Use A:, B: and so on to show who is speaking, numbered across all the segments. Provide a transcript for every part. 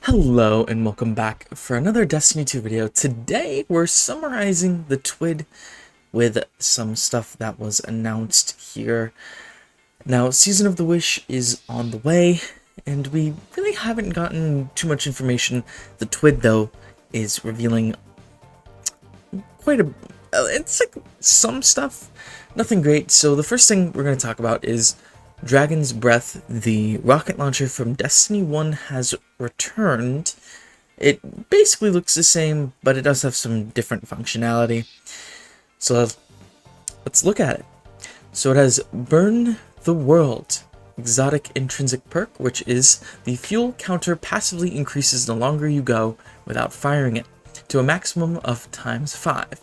A: Hello and welcome back for another Destiny 2 video. Today we're summarizing the TWID with some stuff that was announced here. Now, Season of the Wish is on the way, and we really haven't gotten too much information. The TWID, though, is revealing quite a... it's like some stuff, nothing great. So the first thing we're going to talk about is Dragon's Breath. The rocket launcher from Destiny 1 has returned. It basically looks the same, but it does have some different functionality. So let's look at it. So it has Burn the World, exotic intrinsic perk, which is the fuel counter passively increases the longer you go without firing it, to a maximum of ×5.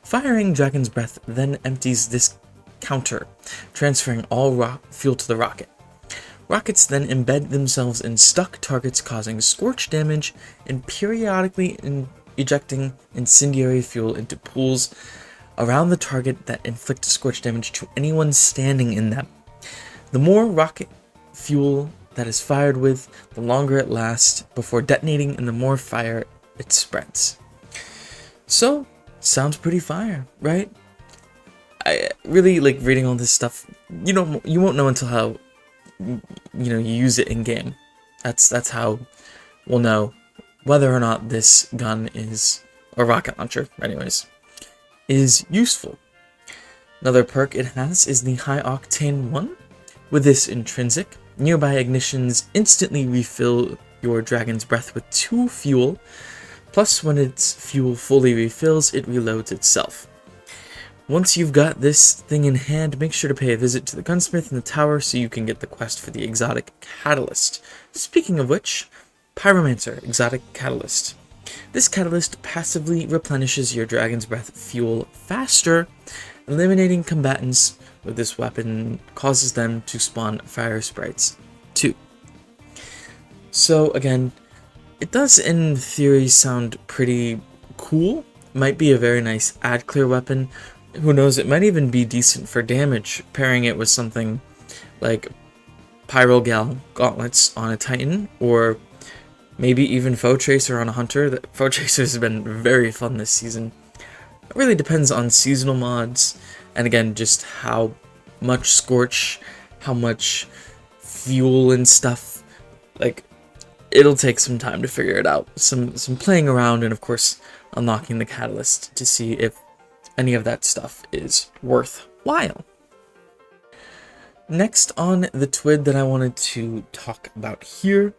A: Firing Dragon's Breath then empties this counter, transferring all fuel to the rocket. Rockets then embed themselves in stuck targets, causing scorch damage and periodically ejecting incendiary fuel into pools around the target that inflict scorch damage to anyone standing in them. The more rocket fuel that is fired with, the longer it lasts before detonating, and the more fire it spreads. So, sounds pretty fire, right? I really like reading all this stuff. You won't know until how you use it in game. That's how we'll know whether or not this gun is, or rocket launcher anyways, is useful. Another perk it has is the High Octane 1. With this intrinsic, nearby ignitions instantly refill your Dragon's Breath with 2 fuel, plus when its fuel fully refills, it reloads itself. Once you've got this thing in hand, make sure to pay a visit to the gunsmith in the tower so you can get the quest for the exotic catalyst. Speaking of which, Pyromancer, exotic catalyst. This catalyst passively replenishes your Dragon's Breath fuel faster. Eliminating combatants with this weapon causes them to spawn fire sprites too. So again, it does in theory sound pretty cool. Might be a very nice ad clear weapon. Who knows, it might even be decent for damage, pairing it with something like Pyrogal gauntlets on a Titan, or maybe even Foe Tracer on a Hunter. The Foe Tracer has been very fun this season. It really depends on seasonal mods, and again, just how much Scorch, how much fuel and stuff. Like, it'll take some time to figure it out. Some playing around, and of course, unlocking the catalyst to see if any of that stuff is worthwhile. Next on the TWID that I wanted to talk about here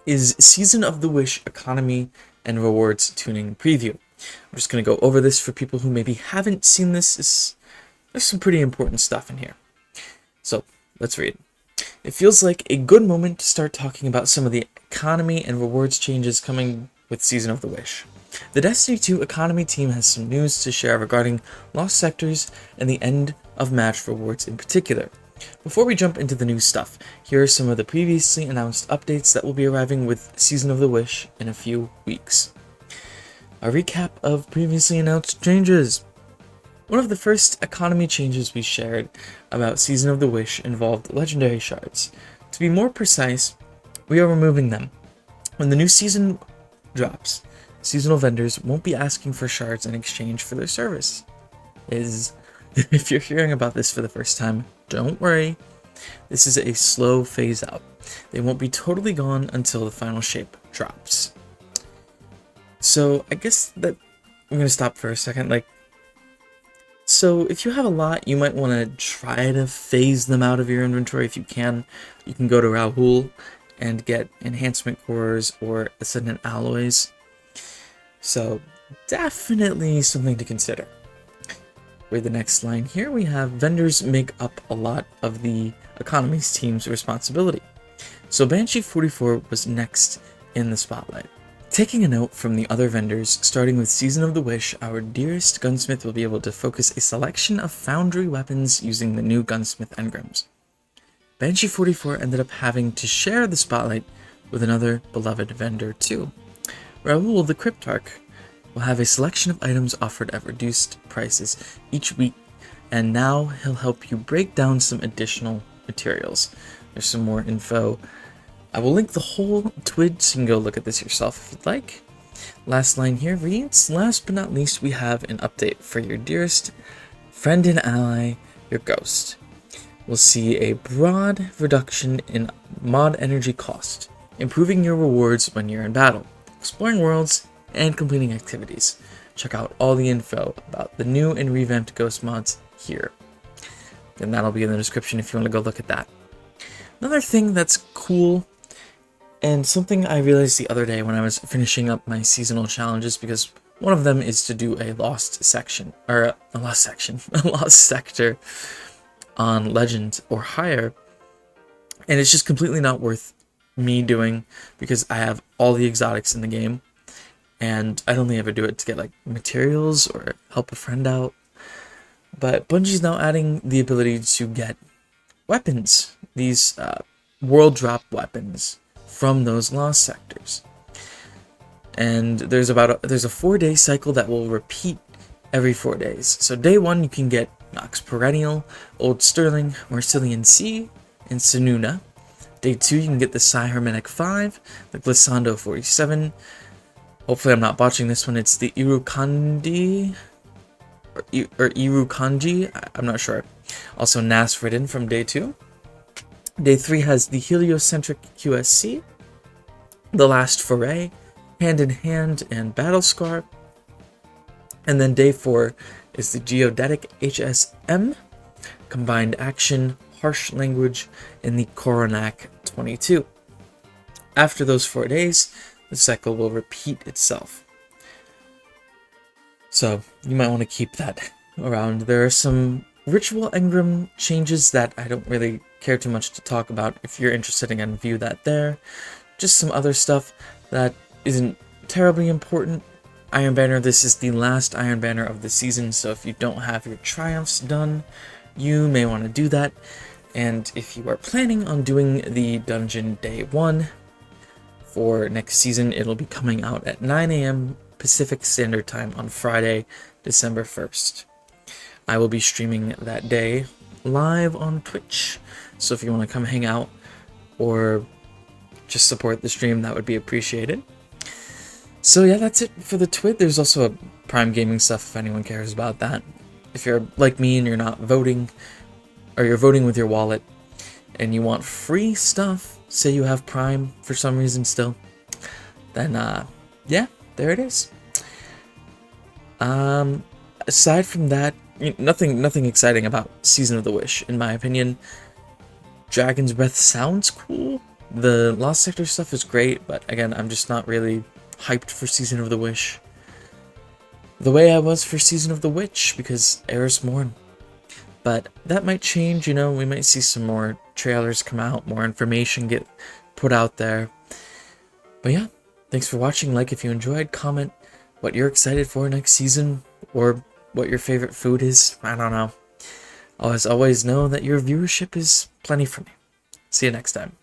A: is Season of the Wish economy and rewards tuning preview. I'm just going to go over this for people who maybe haven't seen this. There's some pretty important stuff in here. So let's read. It feels like a good moment to start talking about some of the economy and rewards changes coming with Season of the Wish. The Destiny 2 economy team has some news to share regarding lost sectors and the end of match rewards in particular. Before we jump into the new stuff, here are some of the previously announced updates that will be arriving with Season of the Wish in a few weeks. A recap of previously announced changes. One of the first economy changes we shared about Season of the Wish involved legendary shards. To be more precise, we are removing them. When the new season drops, seasonal vendors won't be asking for shards in exchange for their service. If you're hearing about this for the first time, don't worry. This is a slow phase out. They won't be totally gone until the final shape drops. So I guess that I'm going to stop for a second. So if you have a lot, you might want to try to phase them out of your inventory if you can. You can go to Rahul and get enhancement cores or ascendant alloys. So definitely something to consider. With the next line here, we have vendors make up a lot of the economy's team's responsibility. So Banshee 44 was next in the spotlight. Taking a note from the other vendors, starting with Season of the Wish, our dearest gunsmith will be able to focus a selection of foundry weapons using the new gunsmith engrams. Banshee 44 ended up having to share the spotlight with another beloved vendor too. Rahul the Cryptarch will have a selection of items offered at reduced prices each week, and now he'll help you break down some additional materials. There's some more info I will link the whole TWID so you can go look at this yourself if you'd like. Last line here reads, last but not least, we have an update for your dearest friend and ally, your ghost. We'll see a broad reduction in mod energy cost, improving your rewards when you're in battle, exploring worlds, and completing activities. Check out all the info about the new and revamped ghost mods here. And that'll be in the description if you want to go look at that. Another thing that's cool, and something I realized the other day when I was finishing up my seasonal challenges, because one of them is to do a lost section, or a lost sector on Legend or higher, and it's just completely not worth me doing because I have all the exotics in the game, and I'd only ever do it to get like materials or help a friend out. But Bungie's now adding the ability to get weapons, these world drop weapons from those lost sectors. And there's a 4-day cycle that will repeat every 4 days. So day 1 you can get Nox Perennial, Old Sterling, Marcillian Sea, and Sununa. Day 2 you can get the Psy Hermetic 5, the Glissando 47. Hopefully I'm not botching this one. It's the Irukandi or Irukanji, I'm not sure. Also Nas Ridden from day 2. Day 3 has the Heliocentric QSC, The Last Foray, Hand in Hand, and Battle Scar. And then day 4 is the Geodetic HSM, Combined Action, Harsh Language, and the Coronac 22. After those 4 days, the cycle will repeat itself. So you might want to keep that around. There are some ritual engram changes that I don't really care too much to talk about. If you're interested, again, view that there. Just some other stuff that isn't terribly important. Iron Banner, this is the last Iron Banner of the season, so if you don't have your triumphs done, you may want to do that. And if you are planning on doing the dungeon day 1 for next season, it'll be coming out at 9 AM Pacific Standard Time on Friday, December 1st. I will be streaming that day live on Twitch, so if you want to come hang out or just support the stream, that would be appreciated. So yeah, that's it for the TWID. There's also a Prime Gaming stuff if anyone cares about that. If you're like me and you're not voting, or you're voting with your wallet, and you want free stuff, say you have Prime for some reason still, then yeah, there it is. Aside from that, nothing exciting about Season of the Wish, in my opinion. Dragon's Breath sounds cool. The Lost Sector stuff is great, but again, I'm just not really hyped for Season of the Wish the way I was for Season of the Witch, because Eris Morn. But that might change, you know, we might see some more trailers come out, more information get put out there. But yeah, thanks for watching. Like if you enjoyed, comment what you're excited for next season, or what your favorite food is. I don't know. Always know that your viewership is plenty for me. See you next time.